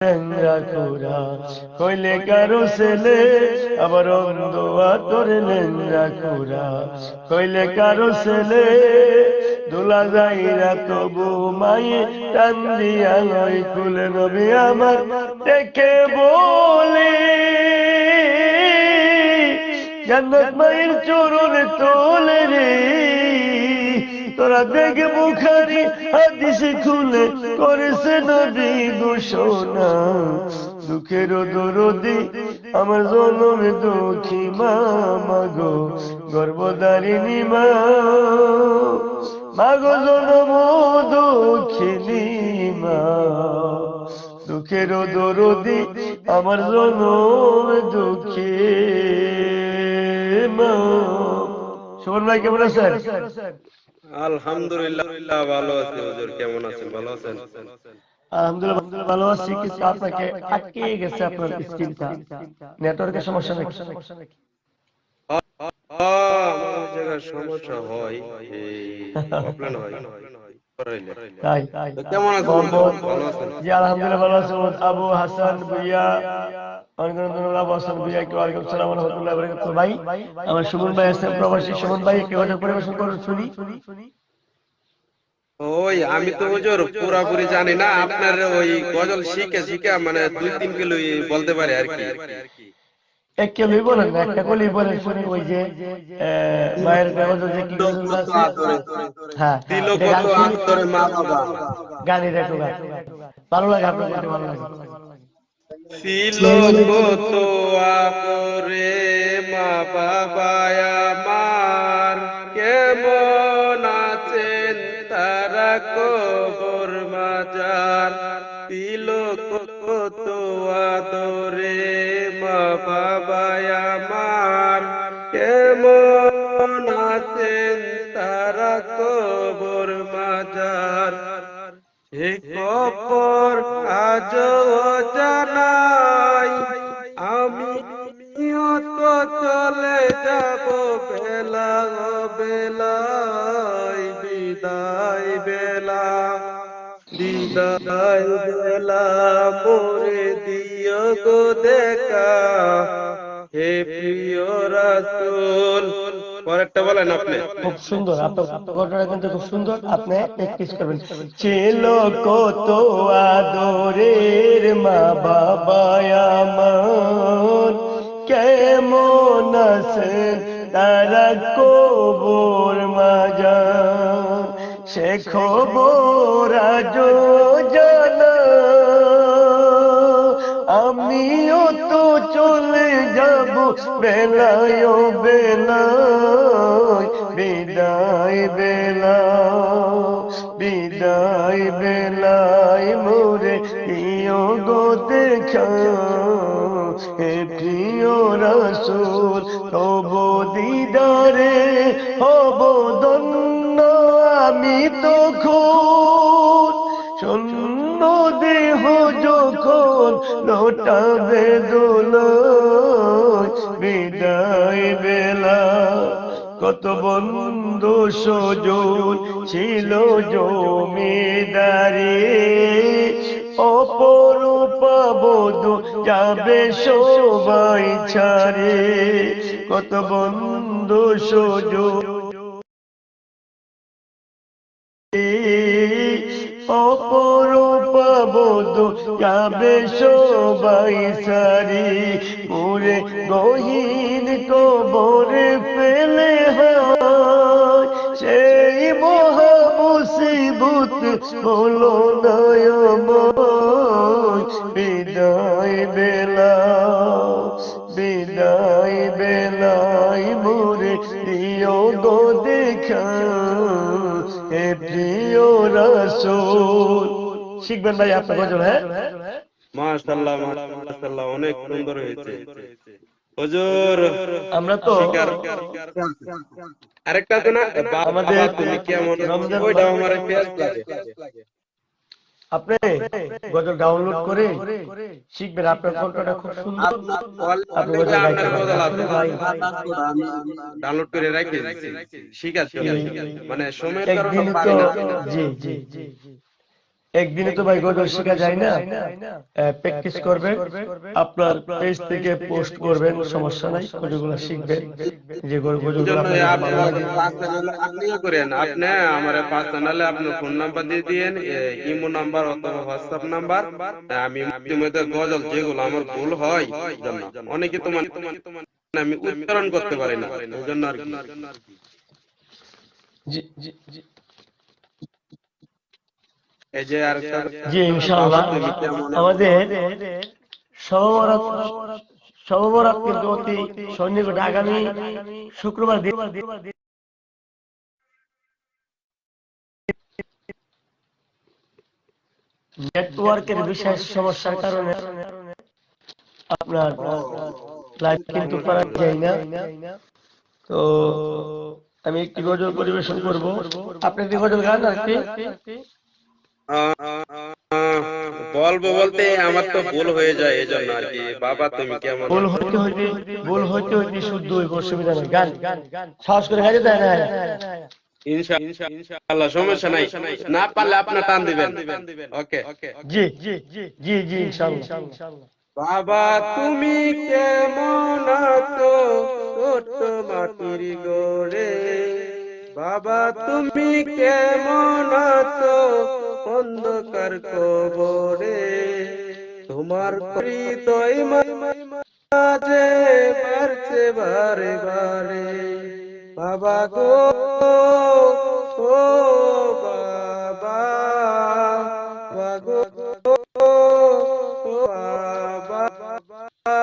লেঞ্জা কইলে কারো ছেলে আবার অন্ধ তোর লেঞ্জা কইলে কারো ছেলে দোলা যাইরা তবু মায়ে টান দিয়া লই কুলে নবী আমার দেখে বলে জান্নাত মায়ের চরণে তোলে রে তোরা দেখে বুখারী হাদিস খুলে করেছে নবী ঘোষণা দুঃখের দরদি আমার জনম দুঃখী মা মাগো গর্ভধারিণী মা মাগো জনম দুঃখিনী মা দুঃখের দরদি আমার জনম দুঃখী মা। সুমন ভাই কেমন আছেন? আলহামদুলিল্লাহ ভালো আছি। হুজুর কেমন আছেন? ভালো আছেন? আলহামদুলিল্লাহ ভালো আছি, কিন্তু আপনাকে আটকে গেছে আপনার স্ক্রিনটা, নেটওয়ার্কের সমস্যা নাকি? আমার ওই জায়গায় সমস্যা হয়, এই প্রবলেম হয়। তাই তো কেমন আছেন হুজুর? ভালো আছেন? জি আলহামদুলিল্লাহ ভালো আছি। আবু হাসান ভুইয়া আবু হাসান ভুইয়া কে ওয়ালাইকুম সালাম ওয়া রাহমাতুল্লাহি ওয়া বারাকাতুহু। ভাই আমার সুমন ভাই আছেন প্রবাসী, সুমন ভাই কে ওয়াজ পরিবেশন করুন শুনি। ওই আমি তো হুজুর পুরাপুরি জানি না, আপনার ওই গজল শিখে শিখে মানে 2-3 কিলো বলতে পারে আর কি। এক কিলোই বলেন না, একটা কলি বলেন শুনি। ওই যে মায়ের গজল যে কি গজল আছে, হ্যাঁ দিল এটা গান কত শুনি, আদরে মা বাবা, গানের একটু গান ভালো লাগে, আপনার বলতে ভালো লাগে। ছিল কত আদরে মা বাবা আমার, কেমন আছেন তারা কবর মাজার। ছিল কত আদরে মা বাবা আমার, কেমন আছেন তারা কবর মাজার। সে কবর আজও জানাই, আমি তো চলে যাব বেলা বেলায়, বিদায় বেলা বিদায় বেলা মোরে দিও গো দেখা, হে প্রিয় রাসূল। পরেরটা বলেন আপনি। খুব সুন্দর, আপনার ঘটনা কিন্তু খুব সুন্দর, আপনি প্র্যাকটিস করবেন। ছিল কত আদরের মা বাবা আমার, কেমন আছেন তারা কবর মাজার। সে খবর আজও জানা, আমিও তো চলে যাব বেলায় বেলায়, বিদায় বেলা বিদায় বেলায় মোরে প্রিয় গো দেখা, হে প্রিয় রাসূল তব দিদারে হব ধন্য। আমি তো খুন শূন্য দেহ যখন লোটাবে দোলায়, বিদায় বেলা কত বন্ধু সজন ছিল জমিদারি, অপরূপা বধূ যাবে সবাই ছাড়ে। কত বন্ধু সজন অপরূপা বধূ যাবে সবাই সারি, মোরে গহীন কবরে ফেলে হয়, সেই মহা মুসিবত হলো না আমার। বিদায় বেলা বিদায় বেলায় মোরে প্রিয় গো দেখা, হে প্রিয় রাসূল। শিখবেন ভাই আপনার গজল? হ্যাঁ মাশাআল্লাহ মাশাআল্লাহ, অনেক সুন্দর হয়েছে হুজুর। আমরা তো আরেকটা আছে না, আমাদের বাবা তুমি কেমন, রমজান ওইটা আমার পেজ লাগে। আপনি গজল ডাউনলোড করে শিখবেন, আপনার কণ্ঠটা খুব সুন্দর, আপনি গজল গাইতে পারবেন। আসলে ভাই ডাউনলোড করে রাখি দিচ্ছি, শিখাচ্ছি মানে সময়ের কারণে একদিন তো পারি না। জি জি জি জি একদিনে তো ভাই গজল শেখা যায় না, প্র্যাকটিস করবেন, আপনার পেজ থেকে পোস্ট করবেন, সমস্যা নাই, গজলগুলো শিখবেন, যে এই গজলগুলো জন্য আপনার কাছে আপনি ভালো লাগে। পার্সোনালি আপনিও করেন, আপনি আমার পার্সোনালি আপনার ফোন নাম্বার দিয়ে দিয়েন, ইমো নাম্বার অথবা হোয়াটসঅ্যাপ নাম্বার। আমি মধ্যে গজল যেগুলো আমার ভুল হয় জন্য অনেকে তো মানে আমি উচ্চারণ করতে পারি না, এই জন্য আর কি। জি জি এই যে আরেকটা জি বাবা ইনশাআল্লাহ। তুমি কেমন, আমাদের সববরাত সববরাত কিন্তু অতি সন্নিকটে, আগামী শুক্রবার দিন নেটওয়ার্কের বিশেষ সমস্যার কারণে আপনার লাইভ কিন্তু করা যায় না। তো আমি একটি গজল পরিবেশন করব, আপনি একটি গজল গান আর কি। বলবো বলতে আমার তো ভুল হয়ে যায়, এই জন্য আর কি। বাবা তুমি কেমন ভুল আছো, হইতে হইতে ভুল হইতে হইতে শুদ্ধ হইব, অসুবিধা নেই, গান সাহস করে গাইতে দেয় না। ইনশাআল্লাহ সমস্যা নাই, না পারলে আপনার টান দিবেন। ওকে। জি জি জি জি জি ইনশাআল্লাহ। বাবা তুমি কেমন আছো ছোট মাটির গড়ে, বাবা তুমি কেমন আছো অন্ধকার কবরে, তোমার হৃদয় মাঝে বাড়ছে বারে বারে, বাবা গো ও বাবা, বাবা গো ও বাবা,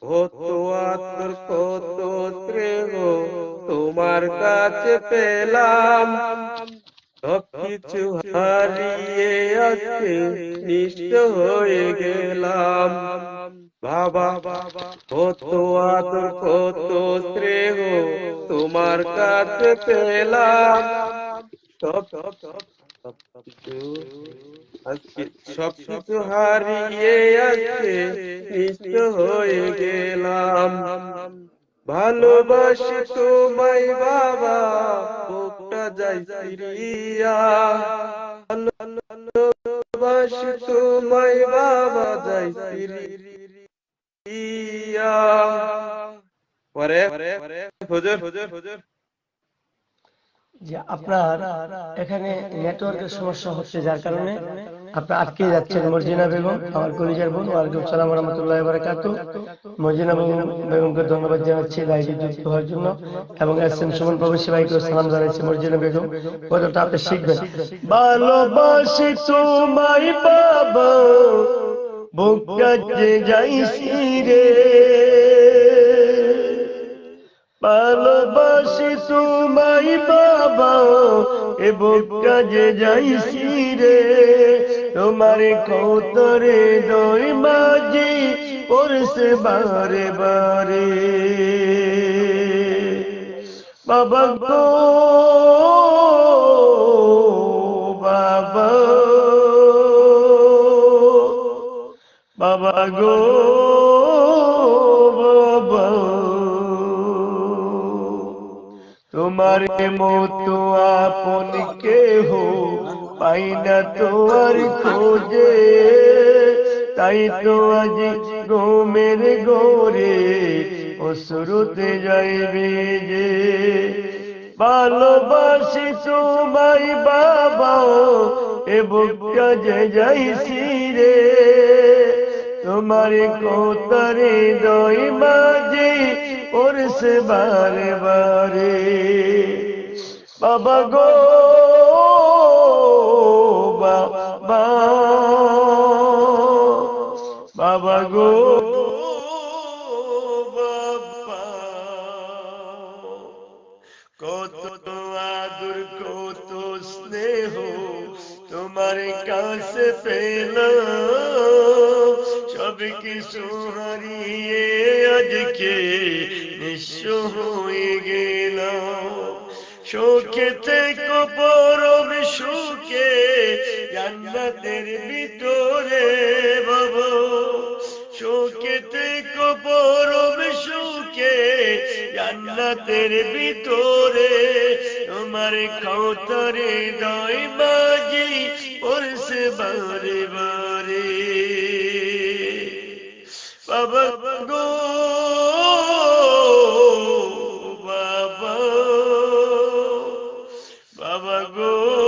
কত আদর কত স্নেহ তোমার কাছে পেলাম, সবকিছু হারিয়ে আজকে নিঃস্ব হয়ে গেলাম, বাবা কত আদর কত স্নেহ তোমার কাছে পেলাম, সব সবকিছু আজকে সবকিছু হারিয়ে আজকে নিঃস্ব হয়ে গেলাম, ভালোবাসি তোমায় বাবা বুকটা যাই ফিরিয়া, ভালোবাসি তোমায় বাবা যাই ফিরিয়া। পরে হুজুর যে আপনার এখানে নেটওয়ার্কের সমস্যা হচ্ছে, যার কারণে আপনি আটকে যাচ্ছেন। মর্জিনা বেগম, আমার কলিজার বোন, ওয়ালাইকুম সালাম ওয়া রাহমাতুল্লাহি ওয়া বারাকাতুহু। মর্জিনা বেগমকে ধন্যবাদ জানাচ্ছি লাইভে যুক্ত হওয়ার জন্য, এবং এসএম সুমন প্রবাসী ভাইকেও সালাম জানাচ্ছি। মর্জিনা বেগম, গজলটা আপনি শিখবেন। ভালোবাসি তোমায় বাবা বুকটা যে যাইছি রে, ভালোবাসি তোমায় বাবা এ বুকটা যে যাইছি রে, তোমার কৌতরে দই মাঝি পড়ছে বারে বারে, বাবা গো বাবা, বাবা গো বাবা, তোমার মতো আপন কেহ পাই না তো আর খোঁজে, তাই তো আজ ঘুমের ঘোরে অশ্রুতে যাইবে যে, ভালোবাসি তোমায় বাবা এ বুকটা যে যাইছি রে, তোমার কৌতরে দই মাঝে পড়ছে বারে বারে, বাবা গো বাবা, বাবা গো বাবা, কত আদর কত স্নেহ তোমার কাছে পেলাম, সব কিছু হারিয়ে আজকে নিঃস্ব হয়ে গেলাম, সুখে থেকে পরম সুখে জান্নাতের ভিতরে বাবা, সুখে থেকে পরম সুখে জান্নাতের ভিতরে, তোমার কাউতারে দয় বাজি পরশে বারে বারে বাবা গো বাবা বাবা গো